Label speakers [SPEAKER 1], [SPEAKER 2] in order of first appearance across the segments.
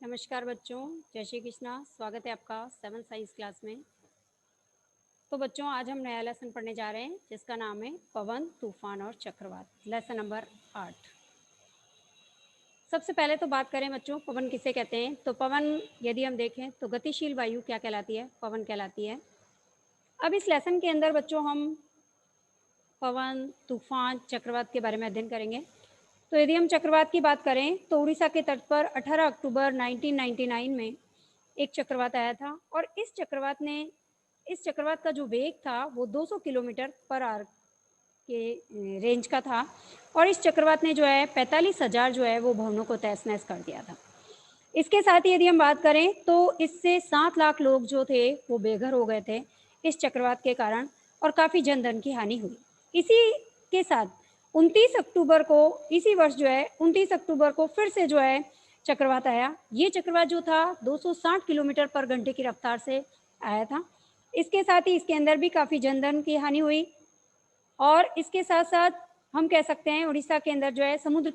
[SPEAKER 1] नमस्कार बच्चों, जय श्री कृष्णा। स्वागत है आपका 7th साइंस क्लास में। तो बच्चों आज हम नया लेसन पढ़ने जा रहे हैं जिसका नाम है पवन, तूफान और चक्रवात। Lesson number 8। सबसे पहले तो बात करें बच्चों, पवन किसे कहते हैं। तो पवन यदि हम देखें तो गतिशील वायु क्या कहलाती है, पवन कहलाती है। अब इस लेसन के अंदर बच्चों हम पवन, तूफान, चक्रवात के बारे में अध्ययन करेंगे। तो यदि हम चक्रवात की बात करें तो उड़ीसा के तट पर 18 अक्टूबर 1999 में एक चक्रवात आया था और इस चक्रवात का जो वेग था वो 200 किलोमीटर पर आवर के रेंज का था और इस चक्रवात ने जो है 45,000 जो है वो भवनों को तहस नहस कर दिया था। इसके साथ ही यदि हम बात करें तो इससे 7 लाख लोग जो थे वो बेघर हो गए थे इस चक्रवात के कारण और काफ़ी जन धन की हानि हुई। इसी के साथ 29 अक्टूबर को इसी वर्ष जो है 29 अक्टूबर को फिर से जो है चक्रवात आया। ये चक्रवात जो था 260 किलोमीटर पर घंटे की रफ्तार से आया था। इसके साथ ही इसके अंदर भी काफ़ी जन धन की हानि हुई और इसके साथ साथ हम कह सकते हैं उड़ीसा के अंदर जो है समुद्र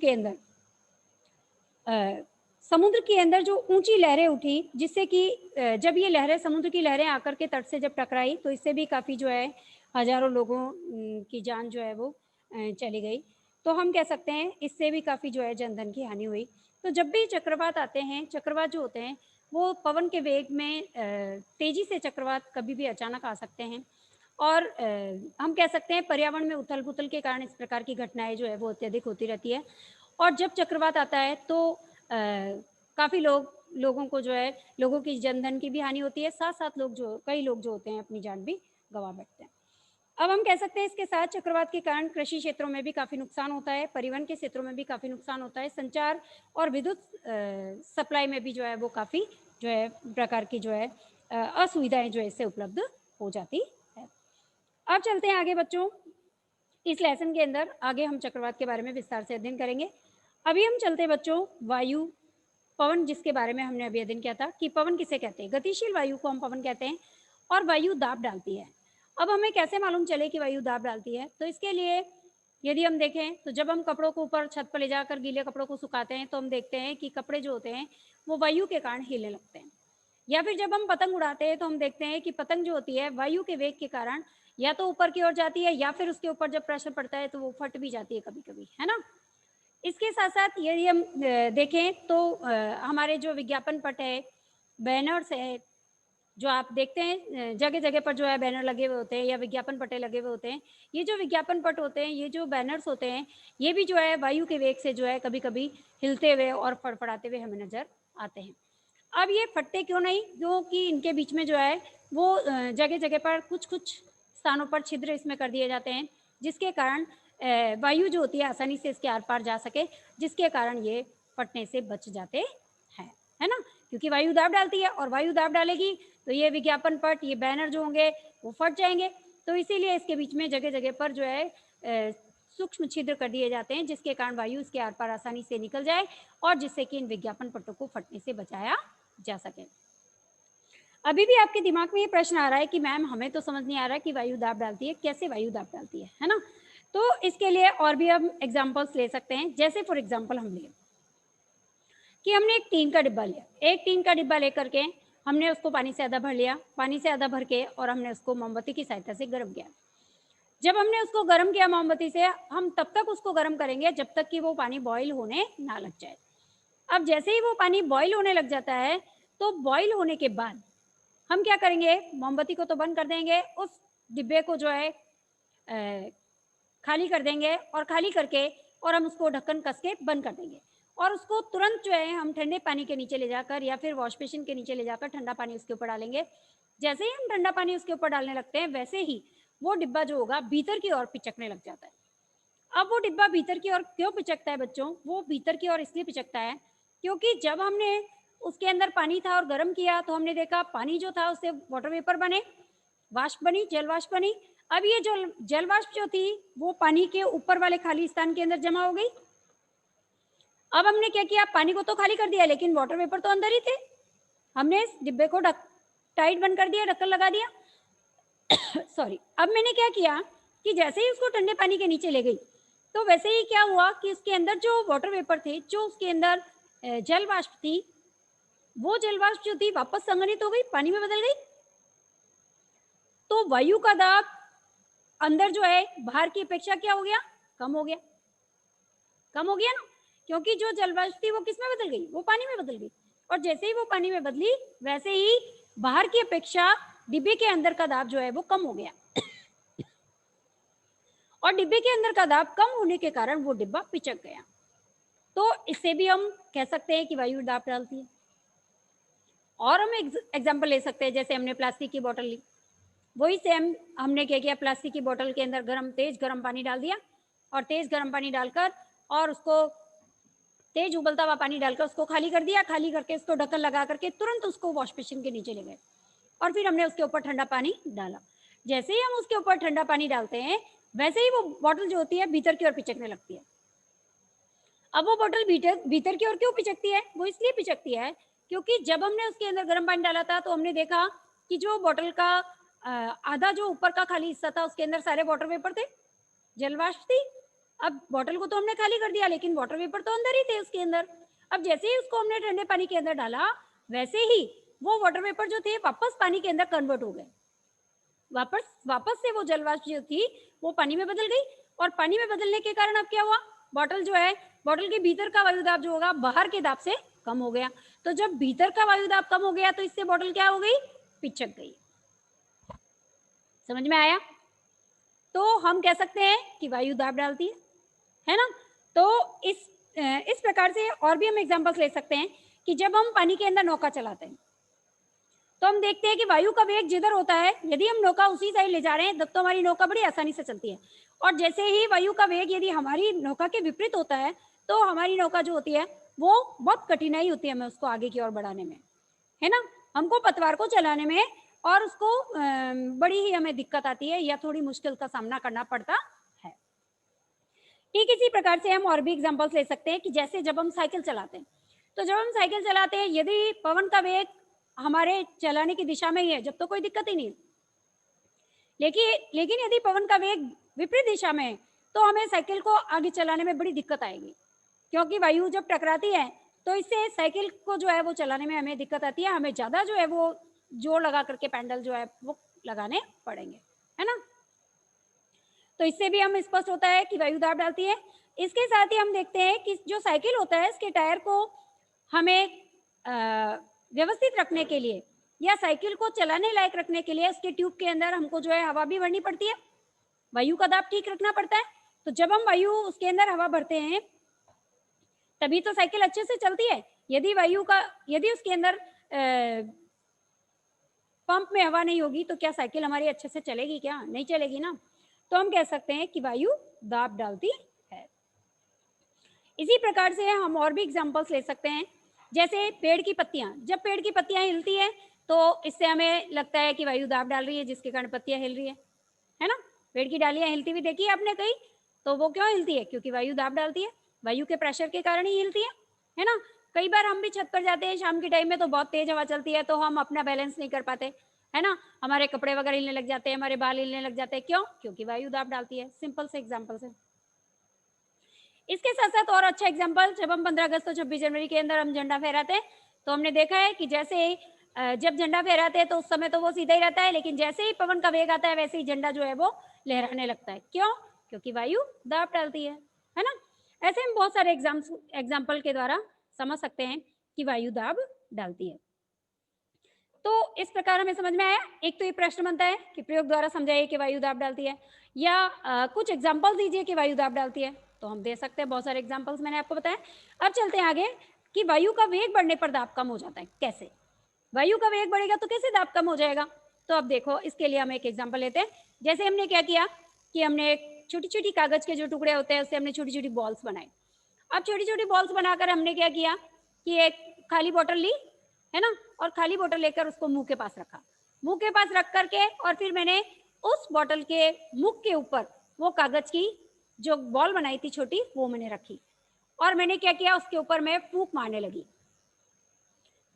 [SPEAKER 1] के अंदर जो ऊंची लहरें उठी जिससे कि जब ये लहरें समुद्र की लहरें आकर के तट से जब टकराई तो इससे भी काफ़ी जो है हजारों लोगों की जान जो है वो चली गई। तो हम कह सकते हैं इससे भी काफ़ी जो है जनधन की हानि हुई। तो जब भी चक्रवात आते हैं, चक्रवात जो होते हैं वो पवन के वेग में तेजी से चक्रवात कभी भी अचानक आ सकते हैं और हम कह सकते हैं पर्यावरण में उथल पुथल के कारण इस प्रकार की घटनाएं जो है वो अत्यधिक होती रहती है। और जब चक्रवात आता है तो काफ़ी लोगों को जो है लोगों की जनधन की भी हानि होती है, साथ साथ कई लोग जो होते हैं अपनी जान भी गंवा बैठते हैं। अब हम कह सकते हैं इसके साथ चक्रवात के कारण कृषि क्षेत्रों में भी काफ़ी नुकसान होता है, परिवहन के क्षेत्रों में भी काफ़ी नुकसान होता है, संचार और विद्युत सप्लाई में भी जो है वो काफ़ी जो है प्रकार की जो है असुविधाएं जो है इससे उपलब्ध हो जाती है। अब चलते हैं आगे बच्चों, इस लेसन के अंदर आगे हम चक्रवात के बारे में विस्तार से अध्ययन करेंगे। अभी हम चलते हैं बच्चों वायु, पवन जिसके बारे में हमने अभी अध्ययन किया था कि पवन किसे कहते हैं। गतिशील वायु को हम पवन कहते हैं और वायु दाब डालती है। अब हमें कैसे मालूम चले कि वायु दाब डालती है, तो इसके लिए यदि हम देखें तो जब हम कपड़ों को ऊपर छत पर ले जाकर गीले कपड़ों को सुखाते हैं तो हम देखते हैं कि कपड़े जो होते हैं वो वायु के कारण हिलने लगते हैं। या फिर जब हम पतंग उड़ाते हैं तो हम देखते हैं कि पतंग जो होती है वायु के वेग के कारण या तो ऊपर की ओर जाती है या फिर उसके ऊपर जब प्रेशर पड़ता है तो वो फट भी जाती है कभी कभी, है ना। इसके साथ साथ यदि हम देखें तो हमारे जो विज्ञापन पट है, बैनर्स है, जो आप देखते हैं जगह जगह पर जो है बैनर लगे हुए होते हैं या विज्ञापन पट्टे लगे हुए होते हैं। ये जो विज्ञापन पट होते हैं, ये जो बैनर्स होते हैं, ये भी जो है वायु के वेग से जो है कभी कभी हिलते हुए और फड़फड़ाते हुए हमें नजर आते हैं। अब ये फटते क्यों नहीं, क्योंकि इनके बीच में जो है वो जगह जगह पर कुछ कुछ स्थानों पर छिद्र इसमें कर दिए जाते हैं जिसके कारण वायु जो होती है आसानी से इसके आर पार जा सके, जिसके कारण ये फटने से बच जाते हैं, है ना। क्योंकि वायु दाब डालती है और वायु दाब डालेगी तो ये विज्ञापन पट, ये बैनर जो होंगे वो फट जाएंगे। तो इसीलिए इसके बीच में जगह जगह पर जो है सूक्ष्म छिद्र कर दिए जाते हैं जिसके कारण वायु इसके आर पार आसानी से निकल जाए और जिससे कि इन विज्ञापन पट्टों को फटने से बचाया जा सके। अभी भी आपके दिमाग में ये प्रश्न आ रहा है कि मैम हमें तो समझ नहीं आ रहा कि वायु दाब डालती है, कैसे वायु दाब डालती है ना। तो इसके लिए और भी हम एग्जांपल्स ले सकते हैं। जैसे फॉर एग्जांपल हम ले कि हमने एक टीन का डिब्बा लिया, एक टीन का डिब्बा लेकर के हमने उसको पानी से आधा भर लिया, पानी से आधा भर के और हमने उसको मोमबत्ती की सहायता से गर्म किया। जब हमने उसको गर्म किया मोमबत्ती से, हम तब तक उसको गर्म करेंगे जब तक कि वो पानी बॉईल होने ना लग जाए। अब जैसे ही वो पानी बॉईल होने लग जाता है तो बॉईल होने के बाद हम क्या करेंगे, मोमबत्ती को तो बंद कर देंगे, उस डिब्बे को जो है खाली कर देंगे और खाली करके और हम उसको ढक्कन कस के बंद कर देंगे और उसको तुरंत जो है हम ठंडे पानी के नीचे ले जाकर या फिर वॉश बेसिन के नीचे ले जाकर ठंडा पानी उसके ऊपर डालेंगे। जैसे ही हम ठंडा पानी उसके ऊपर डालने लगते हैं वैसे ही वो डिब्बा जो होगा भीतर की ओर पिचकने लग जाता है। अब वो डिब्बा भीतर की ओर क्यों पिचकता है बच्चों, वो भीतर की ओर इसलिए पिचकता है क्योंकि जब हमने उसके अंदर पानी था और गर्म किया तो हमने देखा पानी जो था उससे वाटर वेपर बने, वाष्प बनी, जल वाष्प बनी। अब ये जो जल वाष्प जो थी वो पानी के ऊपर वाले खाली स्थान के अंदर जमा हो गई। अब हमने क्या किया, पानी को तो खाली कर दिया लेकिन वाटर वेपर तो अंदर ही थे। हमने इस डिब्बे को टाइट बंद कर दिया, ढक्कन लगा दिया। सॉरी। अब मैंने क्या किया कि जैसे ही उसको ठंडे पानी के नीचे ले गई तो वैसे ही क्या हुआ कि उसके अंदर जो वाटर वेपर थे, जो उसके अंदर जल वाष्प थी, वो जल वाष्प जो थी वापस संघनित हो गई, पानी में बदल गई। तो वायु का दाब अंदर जो है बाहर की अपेक्षा क्या हो गया, कम हो गया। कम हो गया ना, क्योंकि जो जल वाष्प थी वो किस में बदल गई, वो पानी में बदल गई। और जैसे ही वो पानी में बदली वैसे ही बाहर की अपेक्षा डिब्बे के अंदर का दाब जो है वो कम हो गया। और डिब्बे के अंदर का दाब कम होने के कारण वो डिब्बा पिचक गया। तो इससे भी हम कह सकते हैं कि वायु दाब डालती है। और हम एग्जाम्पल ले सकते हैं, जैसे हमने प्लास्टिक की बोतल ली, वही सेम हमने क्या किया, प्लास्टिक की बोतल के अंदर तेज गर्म पानी डाल दिया, और तेज गर्म पानी डालकर और उसको तेज उबलता हुआ पानी डालकर उसको खाली कर दिया। खाली करके उसको ढक्कन लगा करके तुरंत उसको वॉश बेसिन के नीचे ले गए, और फिर हमने उसके ऊपर ठंडा पानी डाला। जैसे ही हम उसके ऊपर ठंडा पानी डालते हैं वैसे ही वो बॉटल जो होती है भीतर की ओर पिचकने लगती है। अब वो बॉटल भीतर की ओर क्यों पिचकती है, वो इसलिए पिचकती है क्योंकि जब हमने उसके अंदर गर्म पानी डाला था तो हमने देखा कि जो बॉटल का आधा जो ऊपर का खाली हिस्सा था उसके अंदर सारे वाटर वेपर थे, जलवाष्प थी। अब बॉटल को तो हमने खाली कर दिया लेकिन वाटर वेपर तो अंदर ही थे उसके अंदर। अब जैसे ही उसको हमने ठंडे पानी के अंदर डाला वैसे ही वो वाटर वेपर जो थे वापस पानी के अंदर कन्वर्ट हो गए। वापस वापस से वो जलवाष्प जो थी वो पानी में बदल गई, और पानी में बदलने के कारण अब क्या हुआ, बॉटल जो है, बॉटल के भीतर का वायुदाब जो होगा बाहर के दाब से कम हो गया। तो जब भीतर का वायुदाब कम हो गया तो इससे बॉटल क्या हो गई, पिचक गई। समझ में आया? तो हम कह सकते हैं कि वायु दाब डालती है ना। तो इस प्रकार से और भी हम एग्जांपल्स ले सकते हैं कि जब हम पानी के अंदर नौका चलाते हैं तो हम देखते हैं कि वायु का वेग जिधर होता है, यदि हम नौका उसी साइड ले जा रहे हैं तब तो हमारी नौका बड़ी आसानी से चलती है। और जैसे ही वायु का वेग यदि हमारी नौका के विपरीत होता है तो हमारी नौका जो होती है वो बहुत कठिनाई होती है हमें उसको आगे की ओर बढ़ाने में, है ना। हमको पतवार को चलाने में और उसको बड़ी ही हमें दिक्कत आती है या थोड़ी मुश्किल का सामना करना पड़ता है। ठीक इसी प्रकार से हम और भी एग्जांपल्स ले सकते हैं कि जैसे जब हम साइकिल चलाते हैं, तो जब हम साइकिल चलाते हैं यदि पवन का वेग हमारे चलाने की दिशा में ही है जब तो कोई दिक्कत ही नहीं, लेकिन यदि पवन का वेग विपरीत दिशा में है तो हमें साइकिल को आगे चलाने में बड़ी दिक्कत आएगी, क्योंकि वायु जब टकराती है तो इससे साइकिल को जो है वो चलाने में हमें दिक्कत आती है, हमें ज्यादा जो है वो जोर लगा करके पैडल जो है वो लगाने पड़ेंगे, है ना। तो इससे भी हम स्पष्ट होता है कि वायु दाब डालती है। इसके साथ ही हम देखते हैं कि जो साइकिल होता है इसके टायर को हमें व्यवस्थित रखने के लिए या साइकिल को चलाने लायक रखने के लिए उसके ट्यूब के अंदर हमको जो है हवा भी भरनी पड़ती है, वायु का दाब ठीक रखना पड़ता है। तो जब हम वायु उसके अंदर हवा भरते हैं तभी तो साइकिल अच्छे से चलती है। यदि उसके अंदर पंप में हवा नहीं होगी तो क्या साइकिल हमारी अच्छे से चलेगी, क्या नहीं चलेगी ना। तो हम कह सकते हैं कि वायु दाब डालती है। इसी प्रकार से हम और भी एग्जांपल्स ले सकते हैं, जैसे पेड़ की पत्तियां, जब पेड़ की पत्तियां हिलती है तो इससे हमें लगता है कि वायु दाब डाल रही है जिसके कारण पत्तियां हिल रही है ना। पेड़ की डालियां हिलती हुई देखी है आपने कहीं, तो वो क्यों हिलती है, क्योंकि वायु दाब डालती है, वायु के प्रेशर के कारण ही हिलती है ना। कई बार हम भी छत पर जाते हैं शाम के टाइम में तो बहुत तेज हवा चलती है तो हम अपना बैलेंस नहीं कर पाते, है ना, हमारे कपड़े वगैरह हिलने लग जाते हैं, हमारे बाल हिलने लग जाते हैं, क्यों, क्योंकि वायु दाब डालती है। सिंपल से एग्जाम्पल है। इसके साथ साथ और अच्छा एग्जाम्पल, जब हम 15 अगस्त और 26 जनवरी के अंदर हम झंडा फहराते हैं तो हमने देखा है कि जैसे जब झंडा फहराते हैं तो उस समय तो वो सीधा ही रहता है, लेकिन जैसे ही पवन का वेग आता है वैसे ही झंडा जो है वो लहराने लगता है, क्यों, क्योंकि वायु दाब डालती है ना। ऐसे हम बहुत सारे एग्जाम्पल के द्वारा समझ सकते हैं कि वायु दाब डालती है। तो इस प्रकार हमें समझ में आया। एक तो ये प्रश्न बनता है कि प्रयोग द्वारा समझाइए कि वायु दाब डालती है, या कुछ एग्जाम्पल दीजिए कि वायु दाब डालती है, तो हम दे सकते हैं बहुत सारे एग्जाम्पल्स मैंने आपको बताया। अब चलते हैं आगे कि वायु का वेग बढ़ने पर दाब कम हो जाता है, कैसे, वायु का वेग बढ़ेगा तो कैसे दाब कम हो जाएगा। तो अब देखो इसके लिए हम एक एग्जाम्पल लेते हैं। जैसे हमने क्या किया कि हमने छोटी छोटी कागज के जो टुकड़े होते हैं उससे हमने छोटी छोटी बॉल्स बनाए। अब छोटी छोटी बॉल्स बनाकर हमने क्या किया कि एक खाली बोतल ली, है ना, और खाली बोतल लेकर उसको मुंह के पास रखा, मुंह के पास रख करके और फिर मैंने उस बोतल के मुख के ऊपर वो कागज की जो बॉल बनाई थी छोटी वो मैंने रखी, और मैंने क्या किया उसके ऊपर मैं फूंक मारने लगी।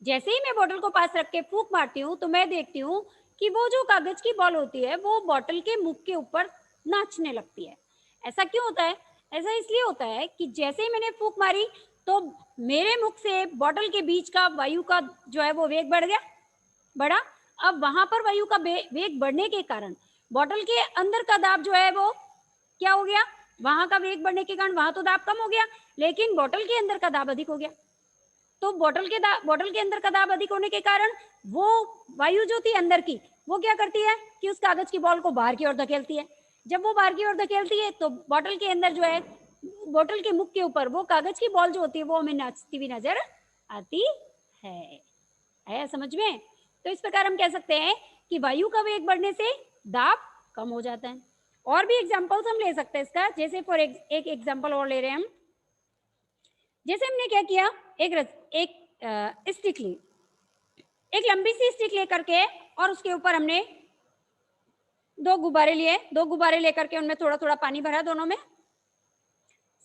[SPEAKER 1] जैसे ही मैं बोतल को पास रख के फूंक मारती हूँ तो मैं देखती हूँ कि वो जो कागज की बॉल होती है वो बोतल के मुख के ऊपर नाचने लगती है। ऐसा क्यों होता है, ऐसा इसलिए होता है कि जैसे ही मैंने फूंक मारी तो मेरे मुख से बॉटल के बीच का वायु का जो है वो वेग बढ़ गया, बढ़ा। अब वहां पर वायु का वेग बढ़ने के कारण बॉटल के अंदर का दाब जो है वो क्या हो गया, वहां का वेग बढ़ने के कारण वहां तो दाब कम हो गया, लेकिन बॉटल के अंदर का दाब अधिक हो गया। तो बॉटल के अंदर का दाब अधिक होने के कारण वो वायु जो थी अंदर की, वो क्या करती है कि उस कागज की बॉल को बाहर की ओर धकेलती है। जब वो बाहर की ओर धकेलती है तो बॉटल के अंदर जो है, बॉटल के मुख के ऊपर वो कागज की बॉल जो होती है वो हमें नाचती हुई नजर आती है। आया समझ में? तो इस प्रकार हम कह सकते हैं कि वायु का वेग बढ़ने से दाब कम हो जाता है। और भी एग्जांपल्स हम ले सकते हैं इसका, जैसे फॉर एक एग्जांपल और ले रहे हैं हम। जैसे हमने क्या किया, एक स्टिक ली, एक लंबी सी स्टिक लेकर के, और उसके ऊपर हमने दो गुब्बारे लिए। दो गुब्बारे लेकर के उनमें थोड़ा थोड़ा पानी भरा, दोनों में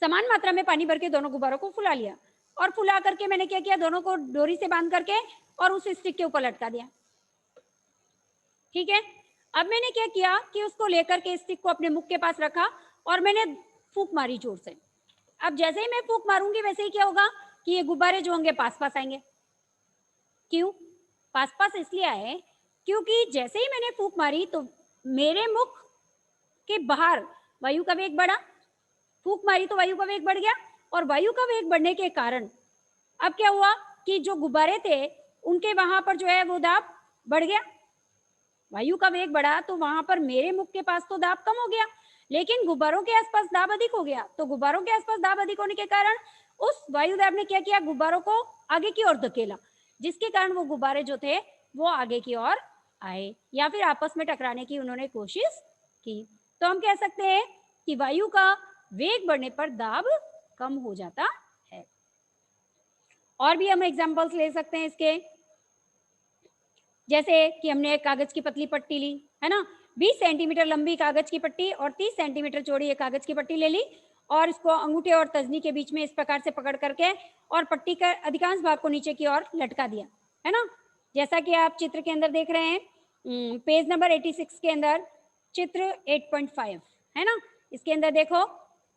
[SPEAKER 1] समान मात्रा में पानी भर के दोनों गुब्बारों को फुला लिया, और फुला करके मैंने क्या किया, दोनों को डोरी से बांध करके और उस स्टिक के ऊपर लटका दिया। ठीक है, अब मैंने क्या किया कि उसको लेकर के स्टिक को अपने मुख के पास रखा और मैंने फूंक मारी जोर से। अब जैसे ही मैं फूंक मारूंगी वैसे ही क्या होगा कि ये गुब्बारे जो होंगे पास पास आएंगे। क्यों पास पास इसलिए आए क्योंकि जैसे ही मैंने फूंक मारी तो मेरे मुख के बाहर वायु का वेग बढ़ा, फूंक मारी तो वायु का वेग बढ़ गया, और वायु का वेग बढ़ने के कारण अब क्या हुआ कि जो गुब्बारे थे उनके वहां पर जो है वो दाब बढ़ गया। वायु का वेग बढ़ा तो वहां पर मेरे मुख के पास तो दाब कम हो गया, लेकिन गुब्बारों के आसपास दाब अधिक हो गया। तो गुब्बारों के आसपास दाब अधिक होने के कारण उस वायु दाब ने क्या किया, गुब्बारों को आगे की ओर धकेला, जिसके कारण वो गुब्बारे जो थे वो आगे की ओर आए या फिर आपस में टकराने की उन्होंने कोशिश की। तो हम कह सकते हैं कि वायु का वेग बढ़ने पर दाब कम हो जाता है। और भी हम एग्जाम्पल्स ले सकते हैं इसके, जैसे कि हमने एक कागज की पतली पट्टी ली है ना, 20 सेंटीमीटर लंबी कागज की पट्टी और 30 सेंटीमीटर चौड़ी एक कागज की पट्टी ले ली, और इसको अंगूठे और तर्जनी के बीच में इस प्रकार से पकड़ करके और पट्टी का अधिकांश भाग को नीचे की ओर लटका दिया है ना। जैसा कि आप चित्र के अंदर देख रहे हैं, पेज नंबर 86 के अंदर चित्र 8.5 है ना। इसके अंदर देखो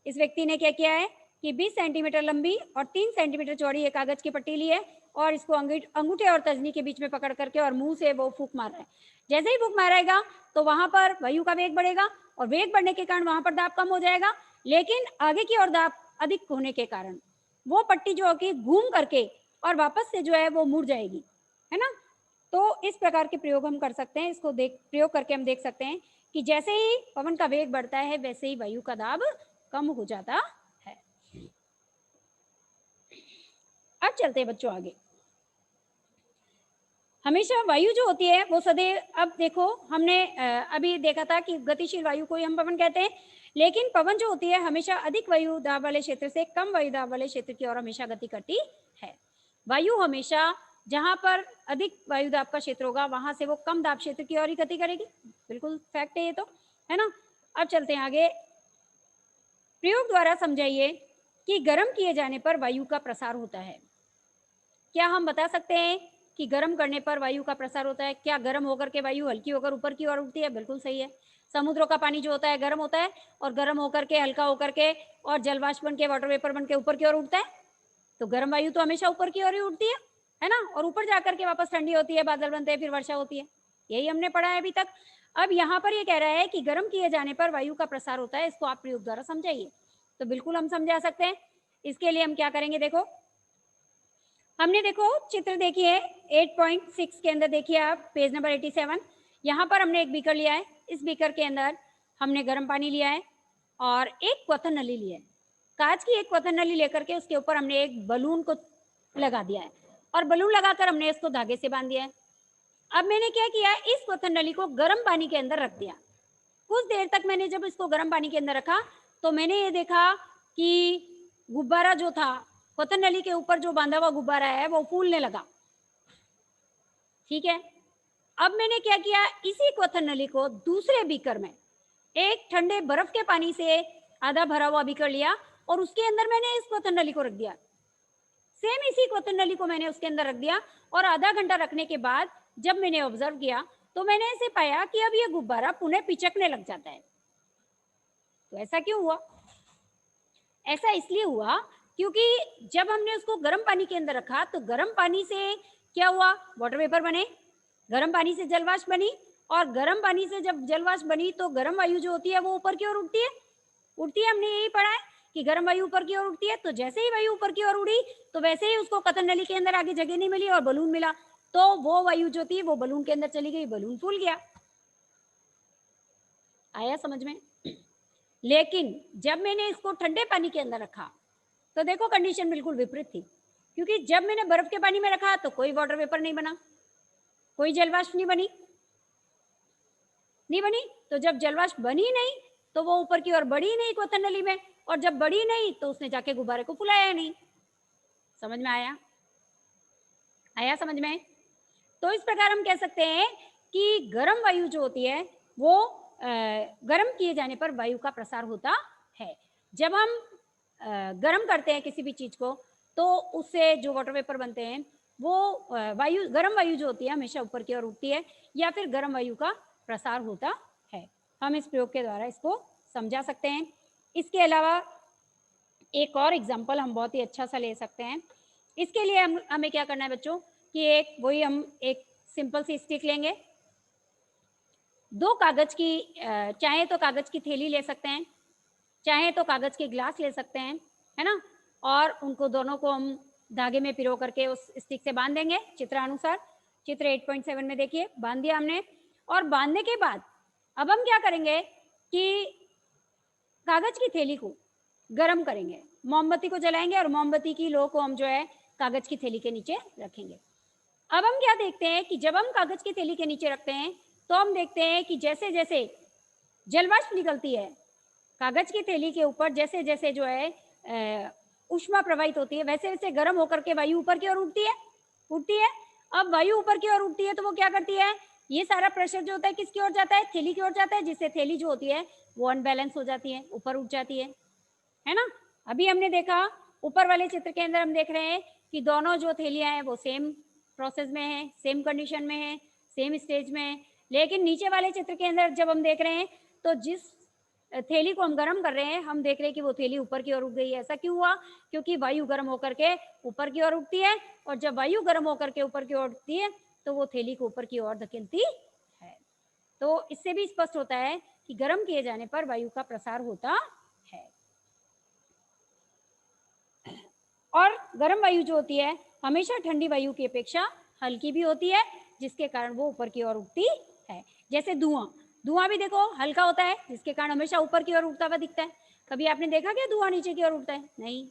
[SPEAKER 1] इस व्यक्ति ने क्या किया है कि 20 सेंटीमीटर लंबी और 3 सेंटीमीटर चौड़ी एक कागज की पट्टी ली है और इसको अंगूठे और तर्जनी के बीच में पकड़ करके और मुंह से वो फूंक मार रहा है। जैसे ही फूंक मारेगा तो वहां पर वायु का वेग बढ़ेगा और वेग बढ़ने के कारण वहां पर दाब कम हो जाएगा, लेकिन आगे की ओर दाब अधिक होने के कारण वो पट्टी जो होगी घूम करके और वापस से जो है वो मुड़ जाएगी है ना। तो इस प्रकार के प्रयोग हम कर सकते हैं, इसको प्रयोग करके हम देख सकते हैं कि जैसे ही पवन का वेग बढ़ता है वैसे ही वायु का दाब कम हो जाता है। अब चलते हैं बच्चों आगे। हमेशा वायु जो होती है वो सदैव, अब देखो हमने अभी देखा था कि गतिशील वायु को ही हम पवन कहते हैं, लेकिन पवन जो होती है हमेशा अधिक वायु दाब वाले क्षेत्र से कम वायु दाब वाले क्षेत्र की ओर हमेशा गति करती है। वायु हमेशा जहां पर अधिक वायु दाब का क्षेत्र होगा वहां से वो कम दाब क्षेत्र की ओर ही गति करेगी, बिल्कुल फैक्ट है ये तो, है ना। अब चलते हैं आगे। प्रयोग द्वारा समझाइए कि गर्म किए जाने पर वायु का प्रसार होता है। क्या हम बता सकते हैं कि गर्म करने पर वायु का प्रसार होता है? क्या गर्म होकर के वायु हल्की होकर ऊपर की ओर उठती है? बिल्कुल सही है। समुद्रों का पानी जो होता है गर्म होता है और गर्म होकर के हल्का होकर के और जलवाष्प बन के वाटर वेपर बन के ऊपर की ओर उठता है। तो गर्म वायु तो हमेशा ऊपर की ओर ही उठती है ना, और ऊपर जाकर के वापस ठंडी होती है, बादल बनते हैं, फिर वर्षा होती है। यही हमने पढ़ा है अभी तक। अब यहाँ पर ये कह रहा है कि गर्म किए जाने पर वायु का प्रसार होता है, इसको आप प्रयोग द्वारा समझाइए। तो बिल्कुल हम समझा सकते हैं। इसके लिए हम क्या करेंगे, देखो हमने देखो चित्र देखिए 8.6 के अंदर देखिए आप पेज नंबर 87। यहाँ पर हमने एक बीकर लिया है, इस बीकर के अंदर हमने गर्म पानी लिया है और एक क्वथन नली ली है। कांच की एक क्वथन नली लेकर के उसके ऊपर हमने एक बलून को लगा दिया है और बलून लगाकर हमने इसको धागे से बांध दिया है। अब मैंने क्या किया, इस क्वथन नली को गर्म पानी के अंदर रख दिया। कुछ देर तक मैंने जब इसको गर्म पानी के अंदर रखा तो मैंने ये देखा कि गुब्बारा जो था, क्वथन नली के ऊपर जो बांधा हुआ गुब्बारा है वो फूलने लगा। ठीक है, अब मैंने क्या किया, इसी क्वथन नली को दूसरे बीकर में एक ठंडे बर्फ के पानी से आधा भरा हुआ बीकर लिया और उसके अंदर मैंने इस क्वथन नली को रख दिया। सेम इसी क्वथन नली को मैंने उसके अंदर रख दिया और आधा घंटा रखने के बाद जब मैंने ऑब्जर्व किया तो मैंने ऐसे पाया कि अब ये गुब्बारा पुनः पिचकने लग जाता है। तो ऐसा क्यों हुआ? ऐसा इसलिए हुआ क्योंकि जब हमने उसको गर्म पानी के अंदर रखा तो गर्म पानी से क्या हुआ, वाटर वेपर बने, गर्म पानी से जलवाष्प बनी, और गर्म पानी से जब जलवाष्प बनी तो गर्म वायु जो होती है वो ऊपर की ओर उठती है, उठती है। हमने यही पढ़ा है कि गर्म वायु ऊपर की ओर उठती है। तो जैसे ही वायु ऊपर की ओर उड़ी तो वैसे ही उसको कतरन नली के अंदर आगे जगह नहीं मिली और बलून मिला, तो वो वायु जो थी वो बलून के अंदर चली गई, बलून फूल गया। आया समझ में? लेकिन जब मैंने इसको ठंडे पानी के अंदर रखा तो देखो कंडीशन बिल्कुल विपरीत थी, क्योंकि जब मैंने बर्फ के पानी में रखा तो कोई वाटर वेपर नहीं बना, कोई जलवाष्प नहीं बनी, नहीं बनी। तो जब जलवाष्प बनी नहीं तो वो ऊपर की ओर बढ़ी नहीं क्वथन नली में, और जब बढ़ी नहीं तो उसने जाके गुब्बारे को फुलाया नहीं। समझ में आया? आया समझ में? तो इस प्रकार हम कह सकते हैं कि गर्म वायु जो होती है वो गर्म किए जाने पर वायु का प्रसार होता है। जब हम गर्म करते हैं किसी भी चीज को तो उससे जो वाटर वेपर बनते हैं वो वायु, गर्म वायु जो होती है हमेशा ऊपर की ओर उठती है या फिर गर्म वायु का प्रसार होता है। हम इस प्रयोग के द्वारा इसको समझा सकते हैं। इसके अलावा एक और एग्जाम्पल हम बहुत ही अच्छा सा ले सकते हैं। इसके लिए हमें क्या करना है बच्चों कि हम एक सिंपल सी स्टिक लेंगे, दो कागज की चाहे तो कागज की थैली ले सकते हैं, चाहे तो कागज के ग्लास ले सकते हैं, है ना, और उनको दोनों को हम धागे में पिरो करके उस स्टिक से बांध देंगे चित्रानुसार। चित्र 8.7 में देखिए बांध दिया हमने। और बांधने के बाद अब हम क्या करेंगे कि कागज की थैली को गर्म करेंगे, मोमबत्ती को जलाएंगे और मोमबत्ती की लो को हम जो है कागज की थैली के नीचे रखेंगे। अब हम क्या देखते हैं कि जब हम कागज की थैली के नीचे रखते हैं तो हम देखते हैं कि जैसे जैसे जलवाष्प निकलती है कागज की थैली के ऊपर, जैसे जैसे जो है ऊष्मा प्रवाहित होती है, वैसे वैसे गर्म होकर के वायु ऊपर की ओर उठती है। अब वायु ऊपर की ओर उठती है तो वो क्या करती है, ये सारा प्रेशर जो होता है किसकी ओर जाता है, थैली की ओर जाता है, जिससे थैली जो होती है वो अनबैलेंस हो जाती है, ऊपर उठ जाती है ना। अभी हमने देखा ऊपर वाले चित्र के अंदर हम देख रहे हैं कि दोनों जो थैलियां हैं वो सेम प्रोसेस में है, सेम कंडीशन में है, सेम स्टेज में है। लेकिन नीचे वाले चित्र के अंदर जब हम देख रहे हैं तो जिस थैली को हम गर्म कर रहे हैं हम देख रहे हैं कि वो थैली ऊपर की ओर उठ गई है। ऐसा क्यों हुआ? क्योंकि वायु गर्म होकर के ऊपर की ओर उठती है, और जब वायु गर्म होकर के ऊपर की ओर उठती है तो वो थैली को ऊपर की ओर धकेलती है। तो इससे भी स्पष्ट होता है कि गर्म किए जाने पर वायु का प्रसार होता है। और गर्म वायु जो होती है हमेशा ठंडी वायु की अपेक्षा हल्की भी होती है, जिसके कारण वो ऊपर की ओर उठती है। जैसे धुआं भी देखो हल्का होता है, जिसके कारण हमेशा ऊपर की ओर उठता हुआ दिखता है। कभी आपने देखा क्या धुआं नीचे की ओर उठता है? नहीं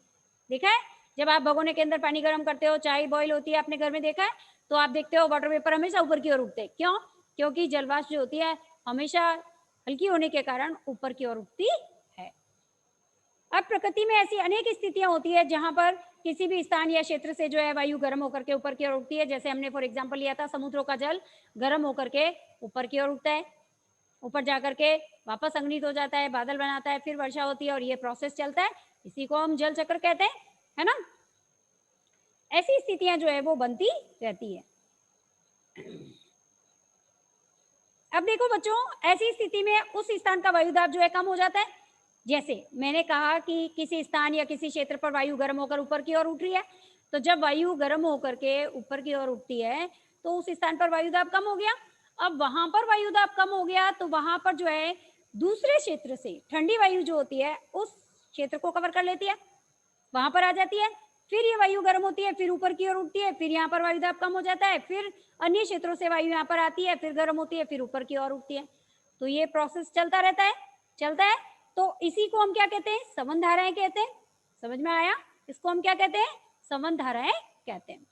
[SPEAKER 1] देखा है। जब आप भगोने के अंदर पानी गर्म करते हो, चाय बॉईल होती है, आपने घर में देखा है, तो आप देखते हो वाटर वेपर हमेशा ऊपर की ओर उठते हैं। क्यों? क्योंकि जलवाष्प जो होती है हमेशा हल्की होने के कारण ऊपर की ओर उठती है। अब प्रकृति में ऐसी अनेक स्थितियां होती है जहां पर किसी भी स्थान या क्षेत्र से जो है वायु गर्म होकर के ऊपर की ओर उठती है। जैसे हमने फॉर एग्जांपल लिया था, समुद्रों का जल गर्म होकर के ऊपर की ओर उठता है, ऊपर जाकर के वापस संघनित हो जाता है, बादल बनाता है, फिर वर्षा होती है और ये प्रोसेस चलता है। इसी को हम जल चक्र कहते हैं, है ना। ऐसी स्थितियां जो है वो बनती रहती है। अब देखो बच्चों, ऐसी स्थिति में उस स्थान का वायुदाब जो है कम हो जाता है। जैसे मैंने कहा कि किसी स्थान या किसी क्षेत्र पर वायु गर्म होकर ऊपर की ओर उठ रही है, तो जब वायु गर्म होकर के ऊपर की ओर उठती है तो उस स्थान पर वायुदाब कम हो गया। अब वहां पर वायुदाब कम हो गया तो वहां पर जो है दूसरे क्षेत्र से ठंडी वायु जो होती है उस क्षेत्र को कवर कर लेती है, वहां पर आ जाती है। फिर ये वायु गर्म होती है, फिर ऊपर की ओर उठती है, फिर यहाँ पर वायुदाब कम हो जाता है, फिर अन्य क्षेत्रों से वायु यहाँ पर आती है, फिर गर्म होती है, फिर ऊपर की ओर उठती है। तो ये प्रोसेस चलता रहता है, चलता है। तो इसी को हम क्या कहते हैं? संवहन धाराएं कहते हैं। समझ में आया? इसको हम क्या कहते हैं? संवहन धाराएं कहते हैं।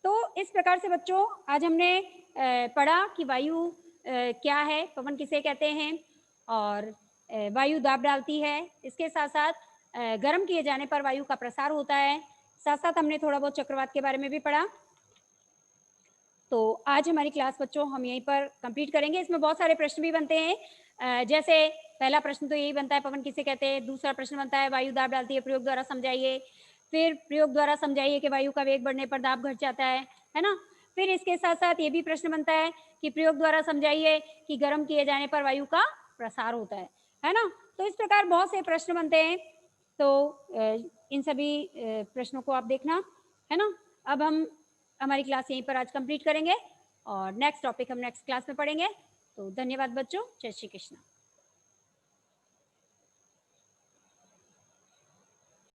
[SPEAKER 1] तो इस प्रकार से बच्चों आज हमने पढ़ा कि वायु क्या है, पवन किसे कहते हैं, और वायु दाब डालती है। इसके साथ साथ गर्म किए जाने पर वायु का प्रसार होता है। साथ साथ हमने थोड़ा बहुत चक्रवात के बारे में भी पढ़ा। तो आज हमारी क्लास बच्चों हम यहीं पर कंप्लीट करेंगे। इसमें बहुत सारे प्रश्न भी बनते हैं। जैसे पहला प्रश्न तो यही बनता है, पवन किसे कहते हैं। दूसरा प्रश्न बनता है वायु दाब डालती है, प्रयोग द्वारा समझाइए। फिर प्रयोग द्वारा समझाइए कि वायु का वेग बढ़ने पर दाब घट जाता है ना। फिर इसके साथ साथ ये भी प्रश्न बनता है कि प्रयोग द्वारा समझाइए कि गर्म किए जाने पर वायु का प्रसार होता है ना। तो इस प्रकार बहुत से प्रश्न बनते हैं। तो इन सभी प्रश्नों को आप देखना, है ना? अब हम हमारी क्लास यहीं पर आज कंप्लीट करेंगे और नेक्स्ट टॉपिक हम नेक्स्ट क्लास में पढ़ेंगे। तो धन्यवाद बच्चों, जय श्री कृष्ण।